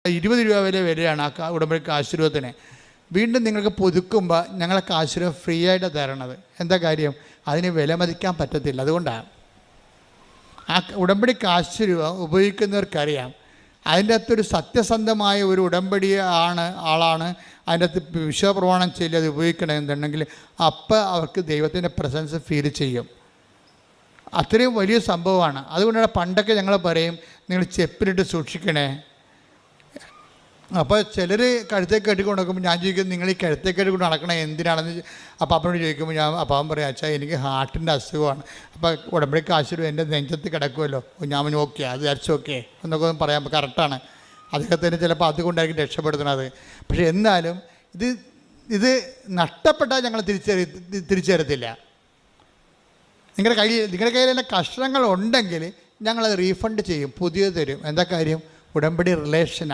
20 രൂപ വരെ വിലയാണ് ആ ഉടമ്പടി ആശീർവാദത്തിന്. വീണ്ടും നിങ്ങൾക്ക് പുതുക്കുമ്പോൾ ഞങ്ങൾക്ക് ആശീർവാദം ഫ്രീ ആയിട്ട് തരണത്. എന്താ കാര്യം? അതിന് വില മതിക്കാൻ പറ്റത്തില്ല. അതുകൊണ്ടാണ് ആ ഉടമ്പടി ആശീർവാദം ഉപയോഗിക്കുന്നവർക്കറിയാം അതിൻ്റെ അകത്തൊരു സത്യസന്ധമായ ഒരു ഉടമ്പടി ആളാണ് അതിൻ്റെ അകത്ത് വിശ്വപ്രമാണം ചെയ്ത് അത് ഉപയോഗിക്കണമെന്നുണ്ടെങ്കിൽ അപ്പം അവർക്ക് ദൈവത്തിൻ്റെ പ്രസൻസ് ഫീൽ ചെയ്യും. അത്രയും വലിയ സംഭവമാണ്. അതുകൊണ്ടാണ് പണ്ടൊക്കെ ഞങ്ങൾ പറയും നിങ്ങൾ ചെപ്പിലിട്ട് സൂക്ഷിക്കണേ. അപ്പോൾ ചിലർ കഴുത്തേക്ക് കെട്ടിക്കൊണ്ട് നടക്കുമ്പോൾ ഞാൻ ചോദിക്കും നിങ്ങൾ ഈ കഴുത്തേക്ക് കെട്ടിക്കൊണ്ട് നടക്കണേ എന്തിനാണെന്ന്. അപ്പോൾ അപ്പനോട് ചോദിക്കുമ്പോൾ അപ്പം പറയും അച്ഛാ എനിക്ക് ഹാർട്ടിൻ്റെ അസുഖമാണ്. അപ്പോൾ ഉടമ്പടിക്ക് ആശീർവാദം എൻ്റെ നെഞ്ചത്ത് കിടക്കുമല്ലോ. ഞാൻ ഓക്കെ അത് വിചാരിച്ചു ഓക്കെ എന്നൊക്കെ പറയാൻ കറക്റ്റാണ്. അദ്ദേഹത്തിന് ചിലപ്പോൾ അതുകൊണ്ടായിരിക്കും രക്ഷപ്പെടുത്തുന്നത്. പക്ഷേ എന്നാലും ഇത് നഷ്ടപ്പെട്ടാൽ ഞങ്ങൾ തിരിച്ചറിയത്തില്ല. നിങ്ങളുടെ കയ്യിൽ തന്നെ കഷ്ണങ്ങൾ ഉണ്ടെങ്കിൽ ഞങ്ങളത് റീഫണ്ട് ചെയ്യും, പുതിയത് തരും. എന്താ കാര്യം? ഉടമ്പടി റിലേഷനാണ്.